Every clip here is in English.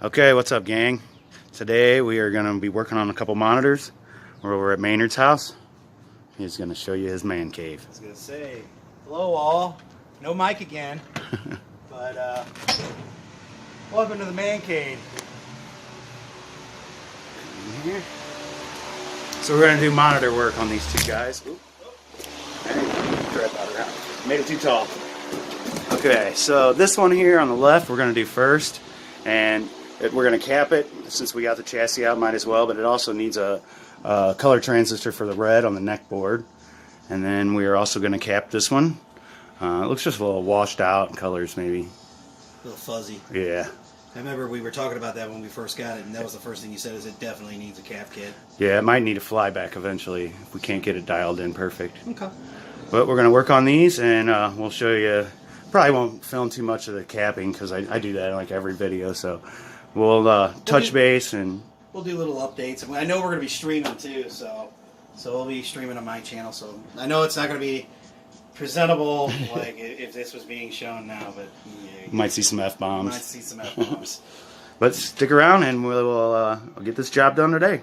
Okay, what's up, gang? Today we are going to be working on a couple monitors. We're over at Maynard's house. He's going to show you his man cave. I was going to say, hello all. No mic again, but welcome to the man cave. So we're going to do monitor work on these two guys. Oop. Made it too tall. Okay, so this one here on the left we're going to do first, and we're going to cap it. Since we got the chassis out, might as well, but it also needs a color transistor for the red on the neck board. And then we are also going to cap this one. It looks just a little washed out in colors, maybe. A little fuzzy. Yeah. I remember we were talking about that when we first got it, and that was the first thing you said, is it definitely needs a cap kit. Yeah, it might need a flyback eventually if we can't get it dialed in perfect. Okay. But we're going to work on these, and we'll show you. Probably won't film too much of the capping because I do that in like every video. So we'll touch base and we'll do little updates. I know we're going to be streaming too, so we'll be streaming on my channel. So I know it's not going to be presentable like if this was being shown now, but yeah, you might see some F-bombs. Might see some F-bombs. But stick around, and we'll get this job done today.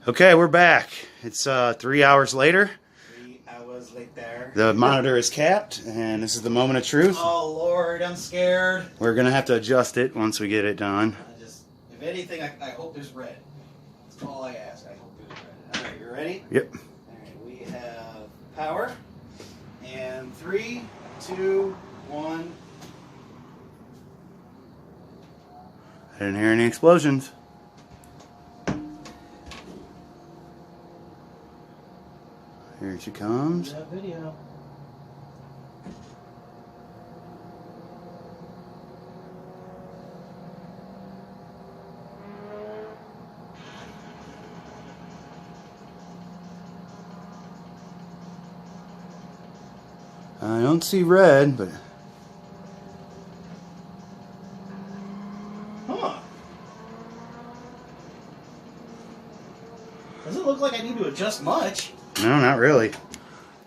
Okay, we're back. It's 3 hours later. 3 hours later. The monitor is capped, and this is the moment of truth. Oh Lord, I'm scared. We're gonna have to adjust it once we get it done. If anything, I hope there's red. That's all I ask. I hope there's red. All right, you ready? Yep. All right, we have power, and 3, 2, 1. I didn't hear any explosions. Here she comes. That video. I don't see red, but Huh. Doesn't look like I need to adjust much. no, not really.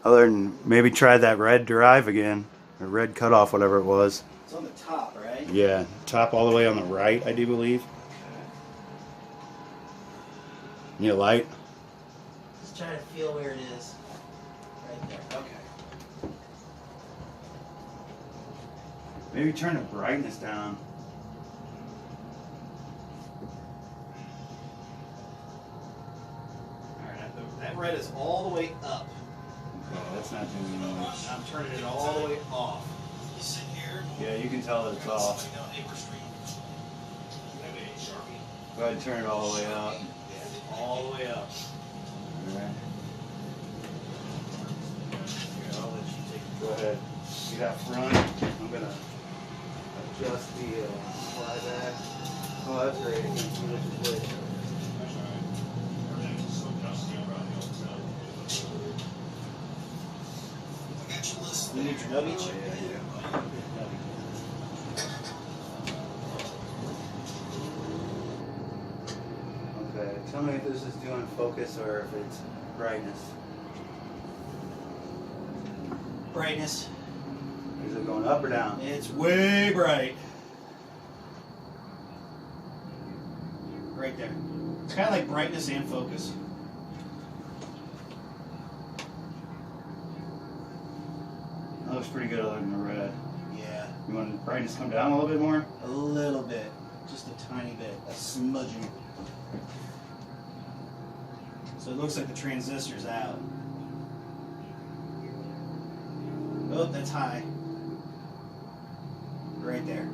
Other than maybe try that red drive again, or red cutoff, whatever it was. It's on the top, right? Yeah, top all the way on the right, I do believe. Need a light? Just trying to feel where it is. Right there. Okay. Maybe turn the brightness down. Alright, that red is all the way up. Okay, that's not doing anything. I'm turning it all the way off. You sit here. Yeah, you can tell that it's off. Go ahead and turn it all the way up. All the way up. Alright. Here, I'll let you take it. Go ahead. See that front? I'm gonna adjust the flyback. Oh, that's great. I can see which is which. You need your nub each? Okay, tell me if this is doing focus or if it's brightness. Brightness. Is it going up or down? It's way bright. Right there. It's kind of like brightness and focus. That looks pretty good other than the red. Yeah. You want the brightness to come down a little bit more? A little bit. Just a tiny bit. A smudging. So it looks like the transistor's out. Oh, that's high. Right there.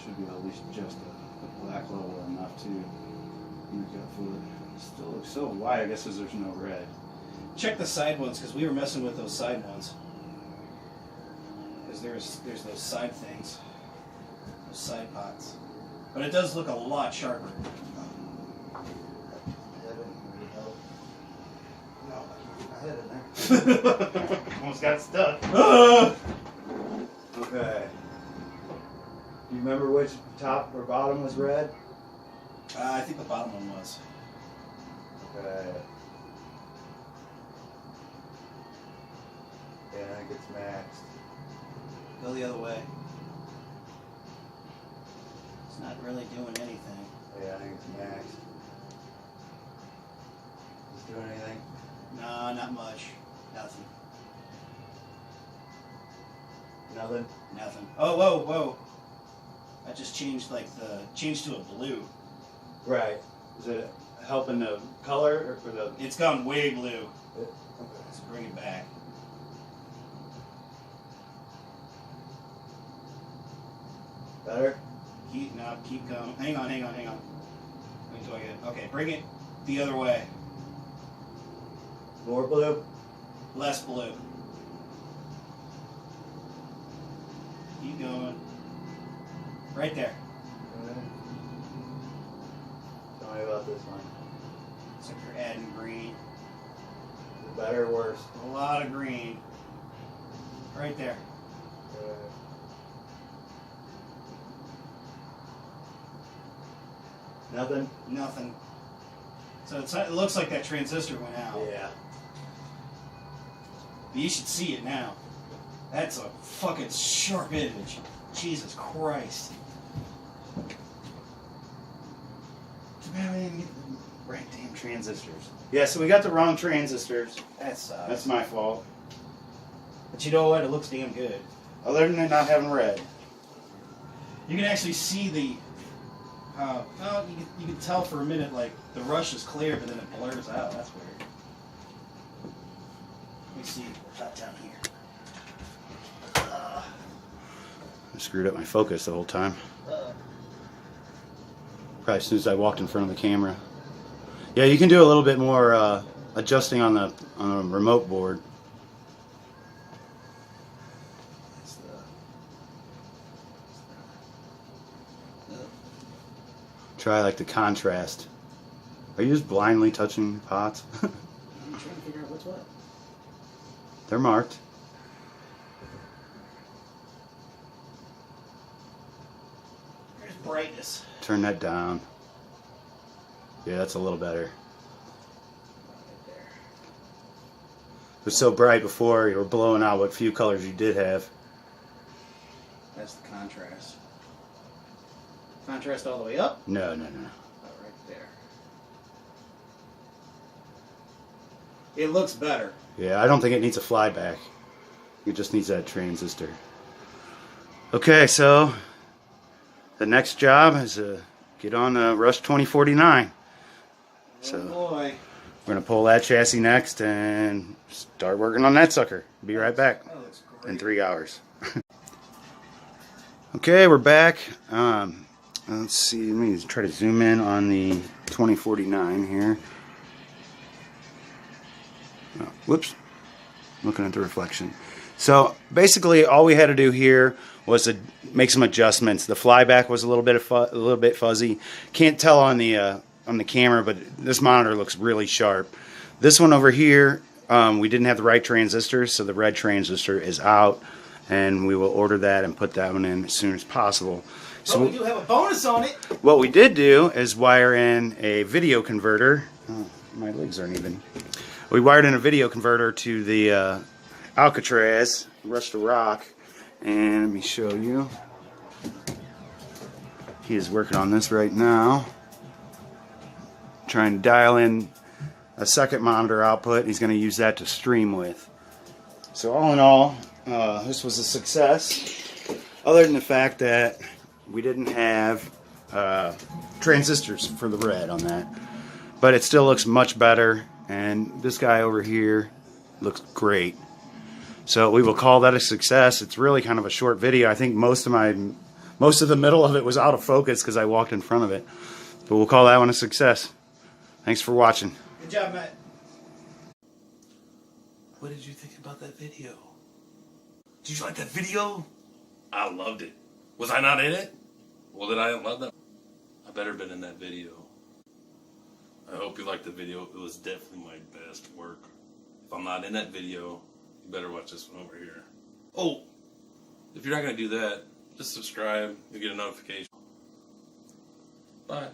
Should be at least just a black level enough to make up for it. Still looks so white, I guess, because there's no red. Check the side ones, because we were messing with those side ones. because there's those side things, those side pots. But it does look a lot sharper. No, I had it there. Almost got stuck. Okay. Do you remember which top or bottom was red? I think the bottom one was. Okay. Yeah, I think it's maxed. Go the other way. It's not really doing anything. Yeah, I think it's maxed. Is it doing anything? No, not much. Nothing. Nothing? Nothing. Oh, whoa, whoa. I just changed changed to a blue. Right. Is it helping the color or for the? It's gone way blue. Okay. Let's bring it back. Better? Keep going. Hang on. Wait until I get it. Okay, bring it the other way. More blue? Less blue. Keep going. Right there. Tell me about this one. It's like you're adding green. Is it better or worse? A lot of green. Right there. Nothing? Nothing. So it looks like that transistor went out. Yeah. But you should see it now. That's a fucking sharp image. Jesus Christ. Too bad we didn't get the right damn transistors. Yeah, so we got the wrong transistors. That sucks. That's my fault. But you know what? It looks damn good. Other than it not having red. You can actually see the... well, you can tell for a minute, like, the rush is clear, but then it blurs out. That's weird. Let me see what's out down here. I screwed up my focus the whole time. Probably as soon as I walked in front of the camera. Yeah, you can do a little bit more adjusting on the remote board. Try like the contrast. Are you just blindly touching pots? I'm trying to figure out what's what. They're marked. There's brightness. Turn that down. Yeah, that's a little better. Right there. It was so bright before, you were blowing out what few colors you did have. That's the contrast. Contrast all the way up? No. Oh, right there. It looks better. Yeah, I don't think it needs a flyback. It just needs that transistor. Okay, so the next job is to get on the Rush 2049. So Oh boy. we're going to pull that chassis next and start working on that sucker. Be right back That looks great. in 3 hours. Okay, we're back. Let's see, let me try to zoom in on the 2049 here. Oh, whoops, looking at the reflection. So basically all we had to do here was to make some adjustments. The flyback was a little bit fuzzy. Can't tell on the camera, but this monitor looks really sharp. This one over here, we didn't have the right transistors, so the red transistor is out, and we will order that and put that one in as soon as possible. So we do have a bonus on it. What we did do is wire in a video converter. Oh, my legs aren't even. We wired in a video converter to the Alcatraz Rush to Rock, and let me show you. He is working on this right now, trying to dial in a second monitor output. He's going to use that to stream with. So all in all, this was a success, other than the fact that we didn't have transistors for the red on that. But it still looks much better, and this guy over here looks great. So we will call that a success. It's really kind of a short video. I think most of the middle of it was out of focus because I walked in front of it. But we'll call that one a success. Thanks for watching. Good job, Matt. What did you think about that video? Did Did you like that video? I loved it. Was I not in it? Well, then I didn't love that. I better been in that video. I hope you liked the video. It was definitely my best work. If I'm not in that video, you better watch this one over here. Oh, if you're not going to do that, just subscribe. You'll get a notification. Bye.